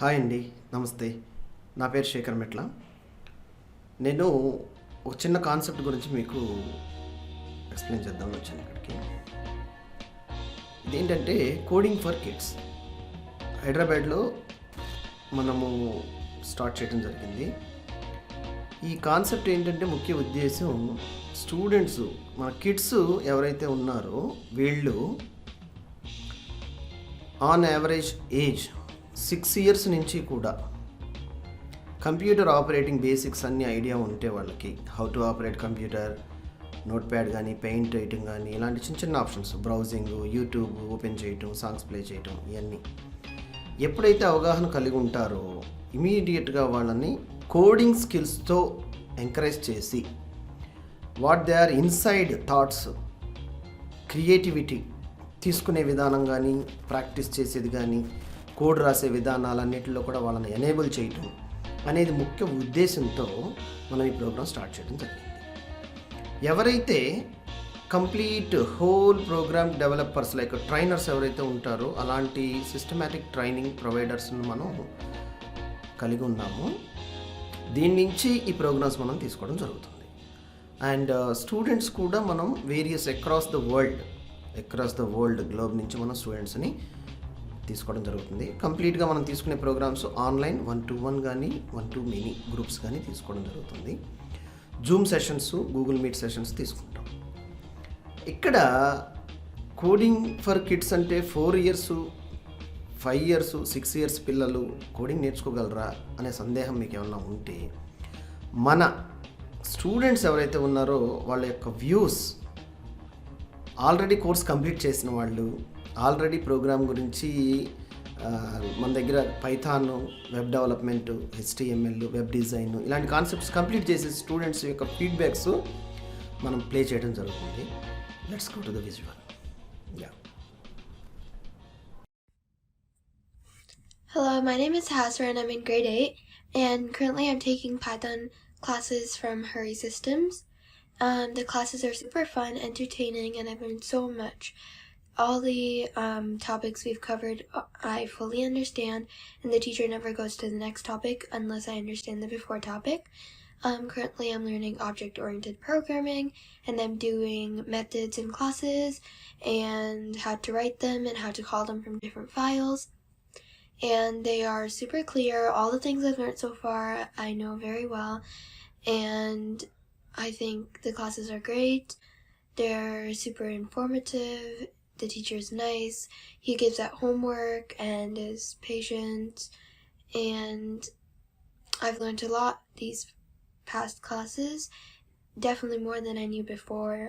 Hi అండి, నమస్తే. నా పేరు శేఖర్ మెట్ల. నేను ఒక చిన్న కాన్సెప్ట్ గురించి మీకు ఎక్స్ప్లెయిన్ చేద్దామని వచ్చాను ఇక్కడికి. ఇదేంటంటే కోడింగ్ ఫర్ కిడ్స్. హైదరాబాద్లో మనము స్టార్ట్ చేయడం జరిగింది. ఈ కాన్సెప్ట్ ఏంటంటే ముఖ్య ఉద్దేశం స్టూడెంట్స్, మన కిడ్స్ ఎవరైతే ఉన్నారో వీళ్ళు ఆన్ యావరేజ్ ఏజ్ 6 years నుంచి కూడా కంప్యూటర్ ఆపరేటింగ్ బేసిక్స్ అన్ని ఐడియా ఉంటే వాళ్ళకి how to operate computer, notepad కానీ, పెయింట్ వేయటం కానీ, ఇలాంటి చిన్న చిన్న ఆప్షన్స్, బ్రౌజింగ్, యూట్యూబ్ ఓపెన్ చేయటం, సాంగ్స్ ప్లే చేయటం, ఇవన్నీ ఎప్పుడైతే అవగాహన కలిగి ఉంటారో ఇమీడియట్గా వాళ్ళని కోడింగ్ స్కిల్స్తో ఎంకరేజ్ చేసి what they are inside thoughts, creativity తీసుకునే విధానం కానీ, ప్రాక్టీస్ చేసేది కానీ, కోడ్ రాసే విధానాలన్నింటిలో కూడా వాళ్ళని ఎనేబుల్ చేయటం అనేది ముఖ్య ఉద్దేశంతో మనం ఈ ప్రోగ్రామ్ స్టార్ట్ చేయడం జరిగింది. ఎవరైతే complete whole program developers like trainers ఎవరైతే ఉంటారో అలాంటి సిస్టమాటిక్ ట్రైనింగ్ ప్రొవైడర్స్ను మనం కలిగి ఉన్నాము. దీని నుంచి ఈ ప్రోగ్రామ్స్ మనం తీసుకోవడం జరుగుతుంది. అండ్ స్టూడెంట్స్ కూడా మనం various across the world globe నుంచి మనం స్టూడెంట్స్ని తీసుకోవడం జరుగుతుంది. కంప్లీట్గా మనం తీసుకునే ప్రోగ్రామ్స్ ఆన్లైన్ 1-to-1 కానీ 1-to-many గ్రూప్స్ కానీ తీసుకోవడం జరుగుతుంది. Zoom sessions, Google meet sessions తీసుకుంటాం. ఇక్కడ కోడింగ్ ఫర్ కిడ్స్ అంటే 4 years, 5 years, 6 years పిల్లలు కోడింగ్ నేర్చుకోగలరా అనే సందేహం మీకు ఏమన్నా ఉంటే, మన స్టూడెంట్స్ ఎవరైతే ఉన్నారో వాళ్ళ యొక్క వ్యూస్, ఆల్రెడీ కోర్స్ కంప్లీట్ చేసిన వాళ్ళు, ఆల్రెడీ ప్రోగ్రామ్ గురించి మన దగ్గర Python, web development, HTML, web design ఇలాంటి కాన్సెప్ట్స్ కంప్లీట్ చేసే స్టూడెంట్స్ యొక్క ఫీడ్బ్యాక్స్ మనం ప్లే చేయడం జరుగుతుంది. Let's go to the visual. Hello, my name is Hasra and I'm in grade 8, and currently I'm taking Python classes from Harisystems. The classes are super fun, entertaining, and I've learned so much. All the topics we've covered I fully understand, and the teacher never goes to the next topic unless I understand the before topic. Currently I'm learning object-oriented programming, and I'm doing methods in classes and how to write them and how to call them from different files. And they are super clear. All the things I've learned so far I know very well, and I think the classes are great. They're super informative. The teacher is nice. He gives out homework and is patient, and I've learned a lot these past classes, definitely more than I knew before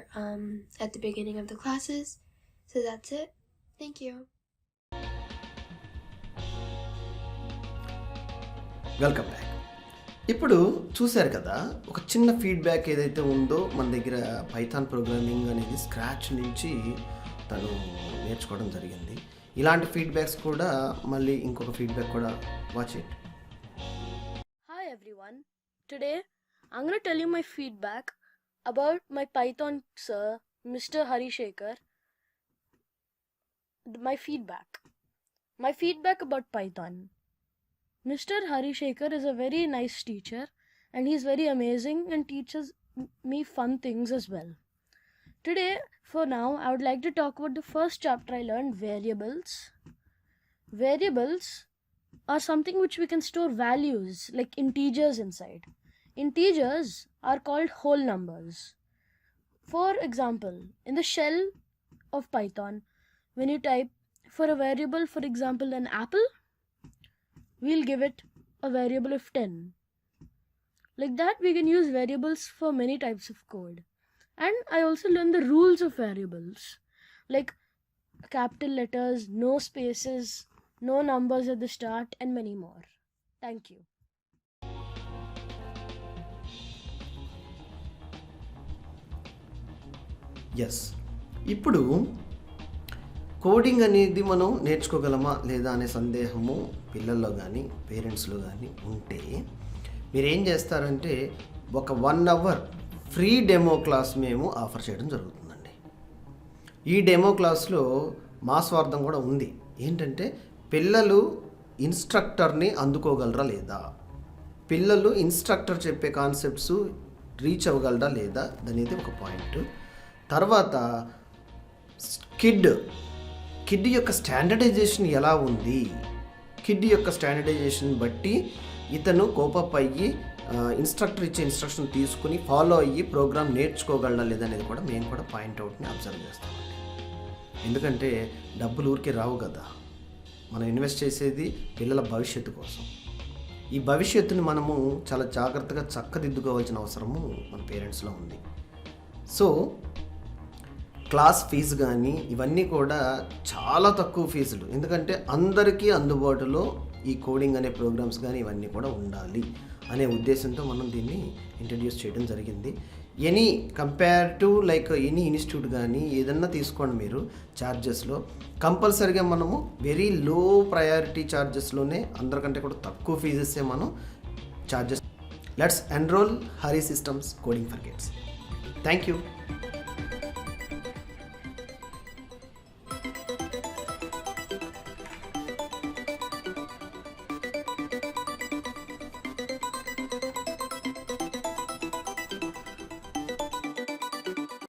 at the beginning of the classes. So that's it. Thank you. Welcome back. ఇప్పుడు చూశారు కదా, ఒక చిన్న feedback ఏదైతే ఉందో, మన దగ్గర Python programming అనేది స్క్రాచ్ నుంచి తను నేర్చుకోవడం జరిగింది. ఇలాంటి ఫీడ్బ్యాక్స్ కూడా మళ్ళీ ఇంకొక ఫీడ్బ్యాక్ కూడా watch it. Hi everyone. Today I'm going to tell you my feedback about my Python sir, Mr. Harisystems. My feedback about Python. Mr. Harisystems is a very nice teacher, and he's very amazing and teaches me fun things as well. Today, for now, I would like to talk about the first chapter I learned, variables. Variables are something which we can store values like integers inside. Integers are called whole numbers. For example, in the shell of Python, when you type for a variable, for example, an apple, we'll give it a variable of 10. Like that, we can use variables for many types of code. And I also learned the rules of variables, like capital letters, no spaces, no numbers at the start, and many more. Thank you. Yes, ఇప్పుడు coding అనేది మనం నేర్చుకోగలమా లేదా అనే సందేహము పిల్లల్లో కానీ పేరెంట్స్లో కానీ ఉంటే మీరేం చేస్తారంటే ఒక 1 hour ఫ్రీ డెమో క్లాస్ మేము ఆఫర్ చేయడం జరుగుతుందండి. ఈ డెమో క్లాస్లో మా స్వార్థం కూడా ఉంది. ఏంటంటే పిల్లలు ఇన్స్ట్రక్టర్ని అందుకోగలరా లేదా, పిల్లలు ఇన్స్ట్రక్టర్ చెప్పే కాన్సెప్ట్స్ రీచ్ అవ్వగలరా లేదా అనేది ఒక పాయింట్. తర్వాత కిడ్ యొక్క స్టాండర్డైజేషన్ ఎలా ఉంది, కిడ్ యొక్క స్టాండర్డైజేషన్ బట్టి ఇతను కోపప్ అయ్యి ఇన్స్ట్రక్టర్ ఇచ్చే ఇన్స్ట్రక్షన్ తీసుకుని ఫాలో అయ్యి ప్రోగ్రామ్ నేర్చుకోగలడా లేదనేది కూడా మేము కూడా పాయింట్అవుట్ని అబ్జర్వ్ చేస్తాం. ఎందుకంటే డబ్బులు ఊరికే రావు కదా, మనం ఇన్వెస్ట్ చేసేది పిల్లల భవిష్యత్తు కోసం. ఈ భవిష్యత్తుని మనము చాలా జాగ్రత్తగా చక్కదిద్దుకోవాల్సిన అవసరము మన పేరెంట్స్లో ఉంది. సో క్లాస్ ఫీజు కానీ ఇవన్నీ కూడా చాలా తక్కువ ఫీజులు, ఎందుకంటే అందరికీ అందుబాటులో ఈ కోడింగ్ అనే ప్రోగ్రామ్స్ కానీ ఇవన్నీ కూడా ఉండాలి అనే ఉద్దేశంతో మనం దీన్ని ఇంట్రడ్యూస్ చేయడం జరిగింది. Any compare to like any institute కానీ ఏదన్నా తీసుకోండి మీరు, ఛార్జెస్లో కంపల్సరీగా మనము వెరీ లో ప్రయారిటీ ఛార్జెస్లోనే అందరికంటే కూడా తక్కువ ఫీజెస్సే మనం ఛార్జెస్. లెట్స్ ఎన్రోల్ హరిసిస్టమ్స్ coding for kids. Thank you.